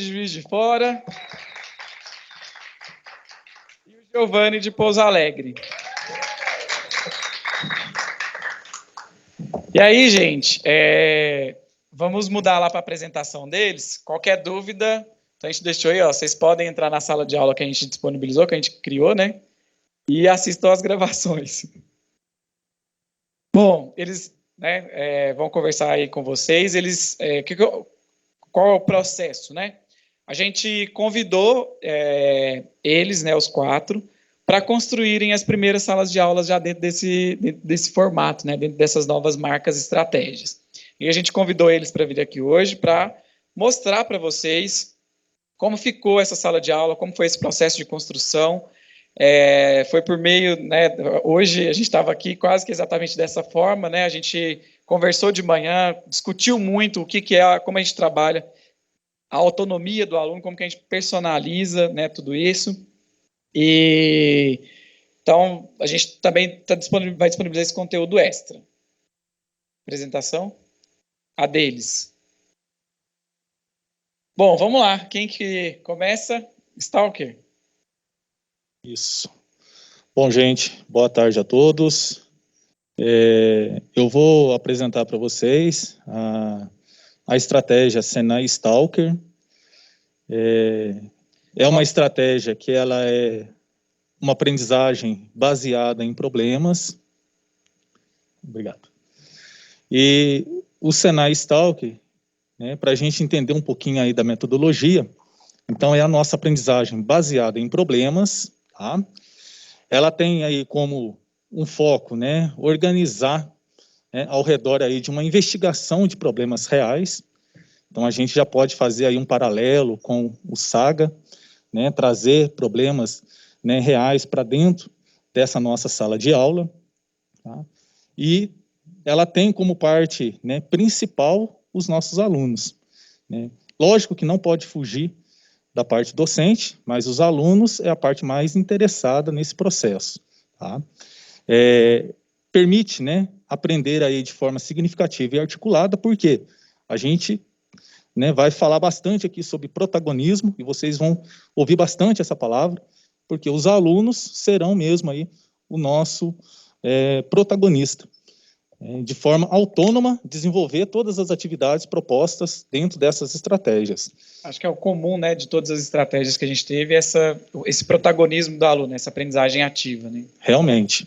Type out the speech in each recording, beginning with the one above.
de Juiz de Fora e o Giovanni de Pouso Alegre. E aí, gente, vamos mudar lá para a apresentação deles. Qualquer dúvida, então a gente deixou aí, ó, vocês podem entrar na sala de aula que a gente disponibilizou, que a gente criou, né? E assistam as gravações. Bom, eles vão conversar aí com vocês. Qual é o processo, né? A gente convidou eles, né, os 4, para construírem as primeiras salas de aulas já dentro desse formato, né, dentro dessas novas marcas e estratégias. E a gente convidou eles para vir aqui hoje para mostrar para vocês como ficou essa sala de aula, como foi esse processo de construção. Foi por meio, né, hoje a gente estava aqui quase que exatamente dessa forma, né, a gente conversou de manhã, discutiu muito o que é, como a gente trabalha a autonomia do aluno, como que a gente personaliza, né, tudo isso. E então a gente também vai disponibilizar esse conteúdo extra. Apresentação a deles. Bom, vamos lá. Quem que começa? Stalker. Isso. Bom, gente, boa tarde a todos. Eu vou apresentar para vocês a estratégia Senai Stalker. É uma estratégia que ela é uma aprendizagem baseada em problemas. Obrigado. E o Senai Stalker, né, para a gente entender um pouquinho aí da metodologia, então é a nossa aprendizagem baseada em problemas, tá? Ela tem aí como um foco, né, organizar, né, ao redor aí de uma investigação de problemas reais. Então a gente já pode fazer aí um paralelo com o Saga, né, trazer problemas, né, reais para dentro dessa nossa sala de aula, tá? E ela tem como parte, né, principal os nossos alunos, né? Lógico que não pode fugir da parte docente, mas os alunos é a parte mais interessada nesse processo, tá? Permite, né, aprender aí de forma significativa e articulada, porque a gente, né, vai falar bastante aqui sobre protagonismo, e vocês vão ouvir bastante essa palavra, porque os alunos serão mesmo aí o nosso protagonista. De forma autônoma, desenvolver todas as atividades propostas dentro dessas estratégias. Acho que é o comum, né, de todas as estratégias que a gente teve, esse protagonismo do aluno, essa aprendizagem ativa, né? Realmente.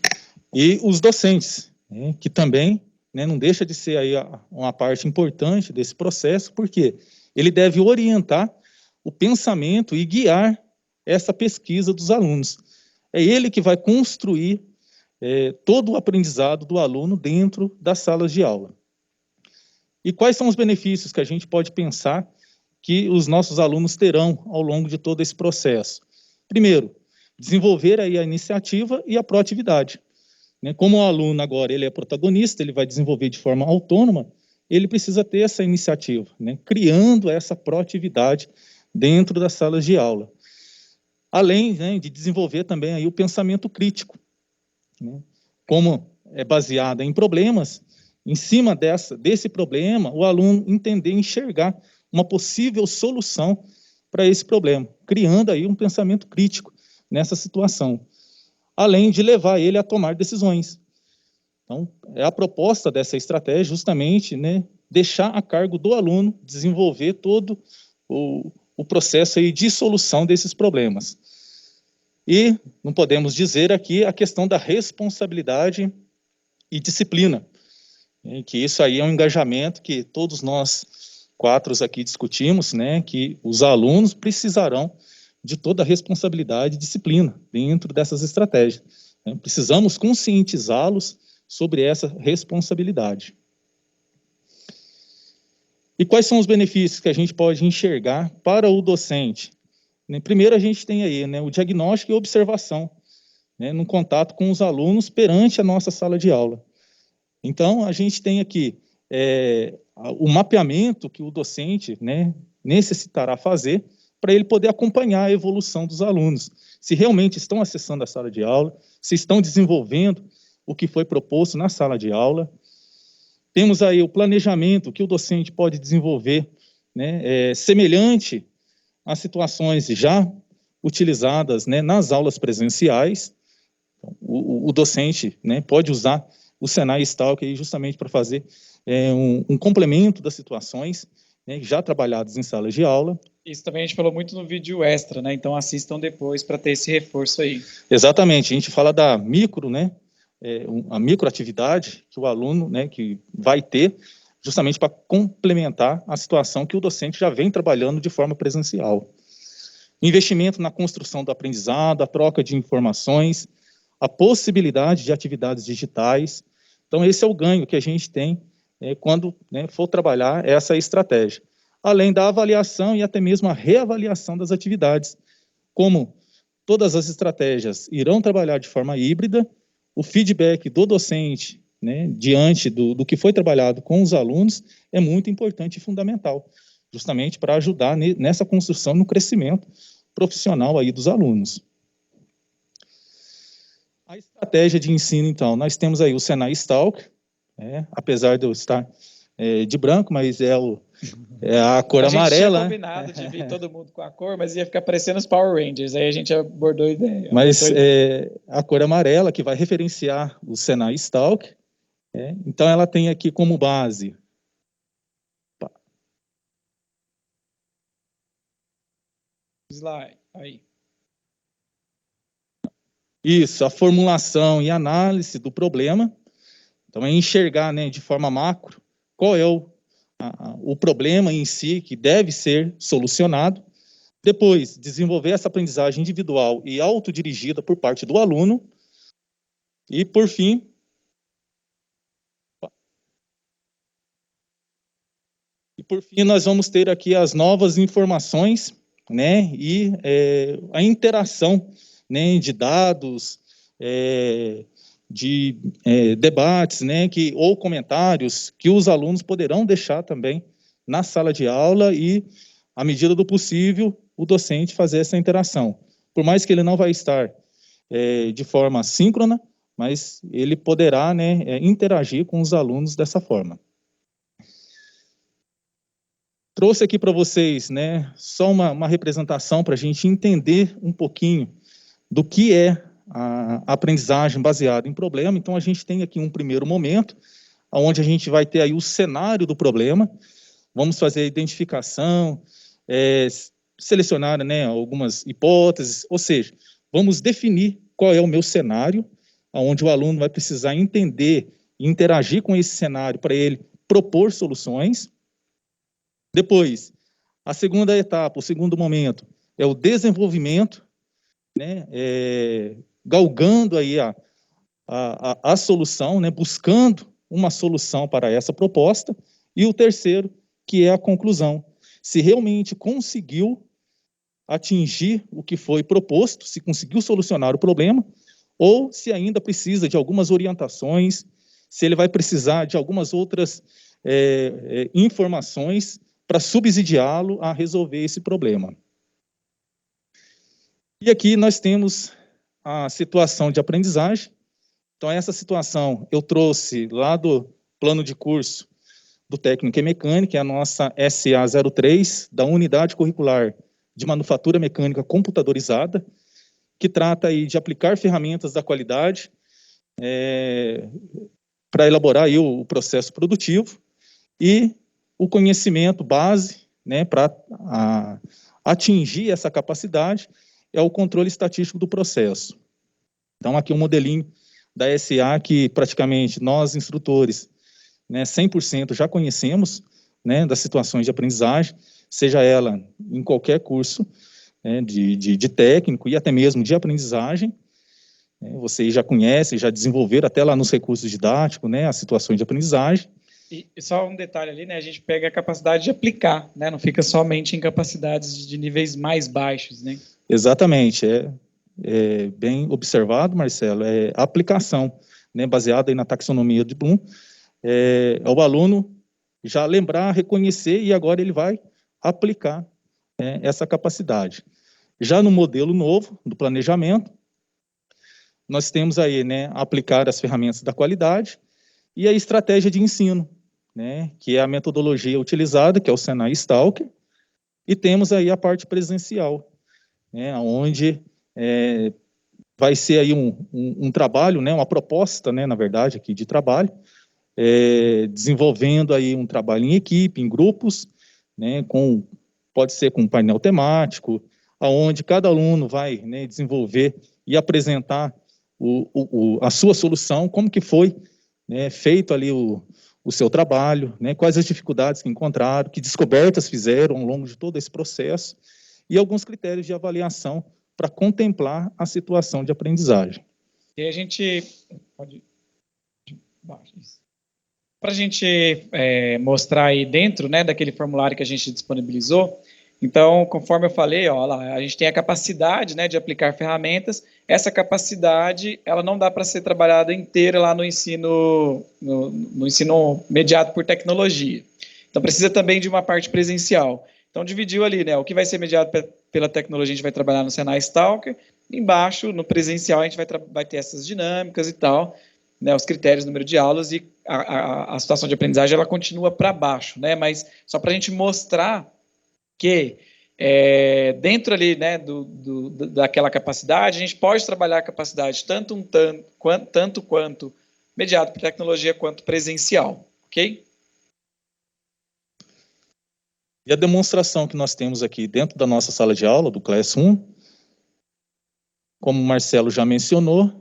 E os docentes, né, que também, né, não deixa de ser aí uma parte importante desse processo, porque ele deve orientar o pensamento e guiar essa pesquisa dos alunos. É ele que vai construir todo o aprendizado do aluno dentro das salas de aula. E quais são os benefícios que a gente pode pensar que os nossos alunos terão ao longo de todo esse processo? Primeiro, desenvolver aí a iniciativa e a proatividade. Como o aluno agora ele é protagonista, ele vai desenvolver de forma autônoma, ele precisa ter essa iniciativa, né, criando essa proatividade dentro das salas de aula. Além, né, de desenvolver também aí o pensamento crítico, né, como é baseado em problemas, em cima desse problema, o aluno entender e enxergar uma possível solução para esse problema, criando aí um pensamento crítico nessa situação, além de levar ele a tomar decisões. Então, a proposta dessa estratégia justamente, né, deixar a cargo do aluno desenvolver todo o processo aí de solução desses problemas. E não podemos dizer aqui a questão da responsabilidade e disciplina, que isso aí é um engajamento que todos nós 4 aqui discutimos, né, que os alunos precisarão de toda a responsabilidade e disciplina dentro dessas estratégias. Precisamos conscientizá-los sobre essa responsabilidade. E quais são os benefícios que a gente pode enxergar para o docente? Primeiro, a gente tem aí, né, o diagnóstico e observação, né, no contato com os alunos perante a nossa sala de aula. Então, a gente tem aqui o mapeamento que o docente, né, necessitará fazer para ele poder acompanhar a evolução dos alunos, se realmente estão acessando a sala de aula, se estão desenvolvendo o que foi proposto na sala de aula. Temos aí o planejamento que o docente pode desenvolver, né, semelhante as situações já utilizadas, né, nas aulas presenciais. O docente, né, pode usar o Senai Stalk aí justamente para fazer um complemento das situações, né, já trabalhadas em salas de aula. Isso também a gente falou muito no vídeo extra, né? Então assistam depois para ter esse reforço aí. Exatamente, a gente fala da micro, né, a microatividade que o aluno, né, que vai ter, justamente para complementar a situação que o docente já vem trabalhando de forma presencial. Investimento na construção do aprendizado, a troca de informações, a possibilidade de atividades digitais. Então, esse é o ganho que a gente tem quando, né, for trabalhar essa estratégia. Além da avaliação e até mesmo a reavaliação das atividades. Como todas as estratégias irão trabalhar de forma híbrida, o feedback do docente, né, diante do que foi trabalhado com os alunos, é muito importante e fundamental, justamente para ajudar nessa construção, no crescimento profissional aí dos alunos. A estratégia de ensino, então, nós temos aí o Senai Stalk, apesar de eu estar de branco, mas é a cor amarela. A gente tinha combinado de vir todo mundo com a cor, mas ia ficar parecendo os Power Rangers, aí a gente abordou a ideia. Mas a cor amarela que vai referenciar o Senai Stalk, então ela tem aqui como base slide, aí. Isso, a formulação e análise do problema. Então, é enxergar, né, de forma macro qual é o problema em si que deve ser solucionado. Depois, desenvolver essa aprendizagem individual e autodirigida por parte do aluno. E, por fim, nós vamos ter aqui as novas informações, né, e a interação, né, de dados, de debates, né, ou comentários que os alunos poderão deixar também na sala de aula e, à medida do possível, o docente fazer essa interação. Por mais que ele não vai estar de forma síncrona, mas ele poderá, né, interagir com os alunos dessa forma. Trouxe aqui para vocês, né, só uma representação para a gente entender um pouquinho do que é a aprendizagem baseada em problema. Então, a gente tem aqui um primeiro momento, onde a gente vai ter aí o cenário do problema, vamos fazer a identificação, selecionar, né, algumas hipóteses, ou seja, vamos definir qual é o meu cenário, onde o aluno vai precisar entender e interagir com esse cenário para ele propor soluções. Depois, a segunda etapa, o segundo momento, é o desenvolvimento, né, galgando aí a solução, né, buscando uma solução para essa proposta. E o terceiro, que é a conclusão. Se realmente conseguiu atingir o que foi proposto, se conseguiu solucionar o problema, ou se ainda precisa de algumas orientações, se ele vai precisar de algumas outras informações para subsidiá-lo a resolver esse problema. E aqui nós temos a situação de aprendizagem. Então, essa situação eu trouxe lá do plano de curso do Técnico em Mecânica, é a nossa SA03, da Unidade Curricular de Manufatura Mecânica Computadorizada, que trata aí de aplicar ferramentas da qualidade para elaborar aí o processo produtivo e o conhecimento base, né, para atingir essa capacidade é o controle estatístico do processo. Então, aqui um modelinho da SA que praticamente nós, instrutores, né, 100% já conhecemos, né, das situações de aprendizagem, seja ela em qualquer curso, né, de técnico e até mesmo de aprendizagem. Vocês já conhecem, já desenvolveram até lá nos recursos didáticos, né, as situações de aprendizagem. E só um detalhe ali, né, a gente pega a capacidade de aplicar, né, não fica somente em capacidades de níveis mais baixos, né? Exatamente, é bem observado, Marcelo, a aplicação, né, baseada aí na taxonomia de Bloom, é o aluno já lembrar, reconhecer e agora ele vai aplicar essa capacidade. Já no modelo novo do planejamento, nós temos aí, né, aplicar as ferramentas da qualidade e a estratégia de ensino, né, que é a metodologia utilizada, que é o Senai Stalker, E temos aí a parte presencial, né, onde vai ser aí um trabalho, né, uma proposta, né, na verdade, aqui de trabalho, desenvolvendo aí um trabalho em equipe, em grupos, né, pode ser com um painel temático, aonde cada aluno vai, né, desenvolver e apresentar a sua solução, como que foi, né, feito ali o seu trabalho, né, quais as dificuldades que encontraram, que descobertas fizeram ao longo de todo esse processo, e alguns critérios de avaliação para contemplar a situação de aprendizagem. E a gente para a gente mostrar aí dentro, né, daquele formulário que a gente disponibilizou. Então, conforme eu falei, ó, lá, a gente tem a capacidade, né, de aplicar ferramentas. Essa capacidade, ela não dá para ser trabalhada inteira lá no ensino mediado por tecnologia. Então, precisa também de uma parte presencial. Então, dividiu ali, né, o que vai ser mediado pela tecnologia, a gente vai trabalhar no Senai Stalker. Embaixo, no presencial, a gente vai ter essas dinâmicas e tal, né, os critérios, número de aulas, e a situação de aprendizagem ela continua para baixo, né, mas só para a gente mostrar que dentro ali, né, daquela capacidade, a gente pode trabalhar a capacidade tanto quanto mediado por tecnologia quanto presencial, ok? E a demonstração que nós temos aqui dentro da nossa sala de aula, do Classroom, como o Marcelo já mencionou,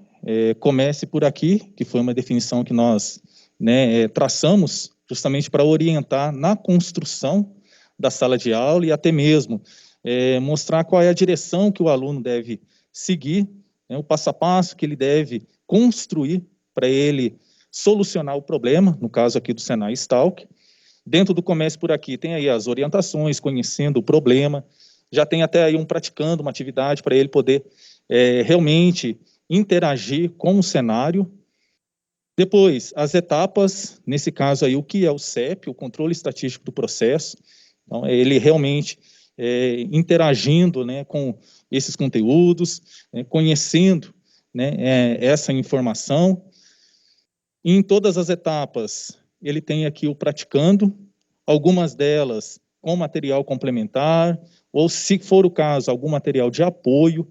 comece por aqui, que foi uma definição que nós, né, traçamos justamente para orientar na construção da sala de aula e até mesmo mostrar qual é a direção que o aluno deve seguir, né, o passo a passo que ele deve construir para ele solucionar o problema, no caso aqui do Senai Stalk. Dentro do Comece por Aqui tem aí as orientações, conhecendo o problema, já tem até aí praticando uma atividade para ele poder realmente interagir com o cenário. Depois, as etapas, nesse caso aí, o que é o CEP, o controle estatístico do processo. Então, ele realmente interagindo, né, com esses conteúdos, conhecendo, né, essa informação. E em todas as etapas, ele tem aqui o praticando, algumas delas com material complementar, ou se for o caso, algum material de apoio,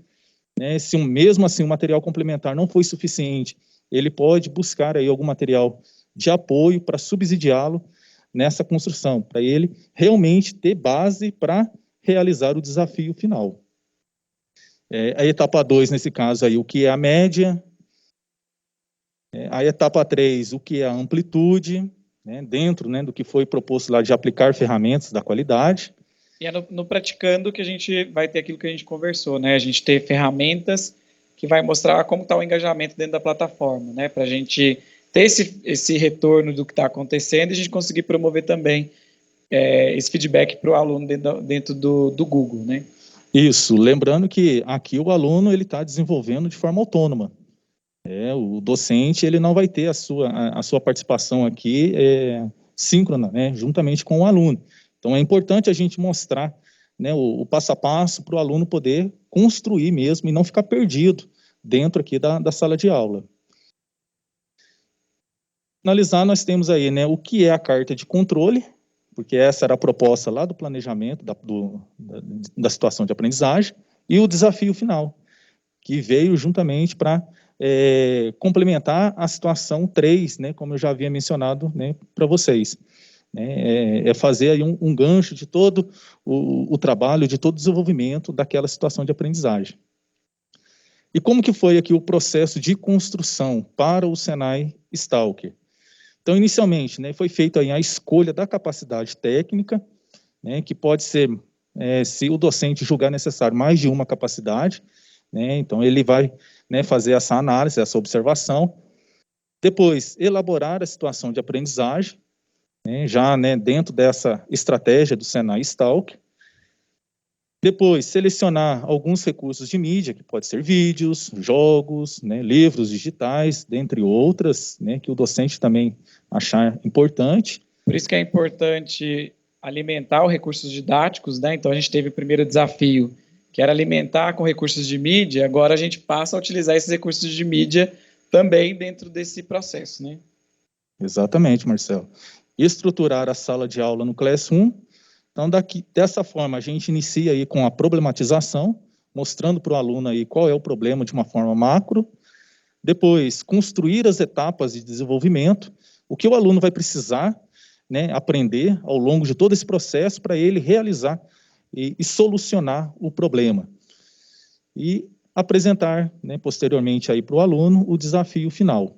né, se mesmo assim o material complementar não foi suficiente, ele pode buscar aí algum material de apoio para subsidiá-lo nessa construção, para ele realmente ter base para realizar o desafio final. A etapa 2, nesse caso aí, o que é a média, a etapa 3, o que é a amplitude, né, dentro, né, do que foi proposto lá de aplicar ferramentas da qualidade. E é no praticando que a gente vai ter aquilo que a gente conversou, né? A gente ter ferramentas que vai mostrar como está o engajamento dentro da plataforma, né? Para a gente ter esse retorno do que está acontecendo e a gente conseguir promover também esse feedback para o aluno dentro do Google, né? Isso, lembrando que aqui o aluno ele está desenvolvendo de forma autônoma. O docente ele não vai ter a sua participação aqui síncrona, né, juntamente com o aluno. Então é importante a gente mostrar, né, o passo a passo para o aluno poder construir mesmo e não ficar perdido dentro aqui da sala de aula. Analisar, nós temos aí, né, o que é a carta de controle, porque essa era a proposta lá do planejamento da situação de aprendizagem, e o desafio final, que veio juntamente para complementar a situação 3, né, como eu já havia mencionado, né, para vocês. Fazer aí um gancho de todo o trabalho, de todo o desenvolvimento daquela situação de aprendizagem. E como que foi aqui o processo de construção para o Senai Stalker? Então, inicialmente, né, foi feita aí a escolha da capacidade técnica, né, que pode ser, se o docente julgar necessário, mais de uma capacidade, né, então ele vai, né, fazer essa análise, essa observação. Depois, elaborar a situação de aprendizagem, né, já, né, dentro dessa estratégia do Senai Stalk. Depois, selecionar alguns recursos de mídia, que pode ser vídeos, jogos, né, livros digitais, dentre outras, né, que o docente também achar importante. Por isso que é importante alimentar os recursos didáticos, né? Então, a gente teve o primeiro desafio, que era alimentar com recursos de mídia, agora a gente passa a utilizar esses recursos de mídia também dentro desse processo, né? Exatamente, Marcelo. Estruturar a sala de aula no Classroom, Então, dessa forma, a gente inicia aí com a problematização, mostrando para o aluno aí qual é o problema de uma forma macro. Depois, construir as etapas de desenvolvimento, o que o aluno vai precisar, né, aprender ao longo de todo esse processo para ele realizar e solucionar o problema. E apresentar, né, posteriormente aí para o aluno o desafio final.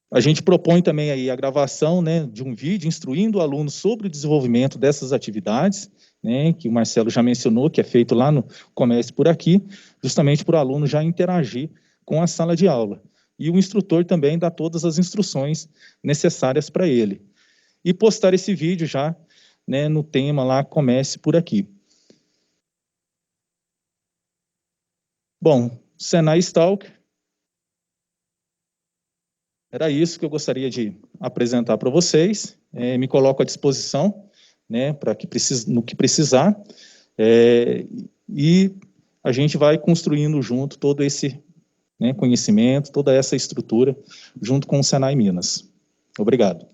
A gente propõe também aí a gravação, né, de um vídeo instruindo o aluno sobre o desenvolvimento dessas atividades, né, que o Marcelo já mencionou, que é feito lá no Comece por Aqui, justamente para o aluno já interagir com a sala de aula. E o instrutor também dá todas as instruções necessárias para ele. E postar esse vídeo já, né, no tema lá Comece por Aqui. Bom, Senai Stalker. Era isso que eu gostaria de apresentar para vocês. Me coloco à disposição, né, no que precisar. E a gente vai construindo junto todo esse, né, conhecimento, toda essa estrutura, junto com o Senai Minas. Obrigado.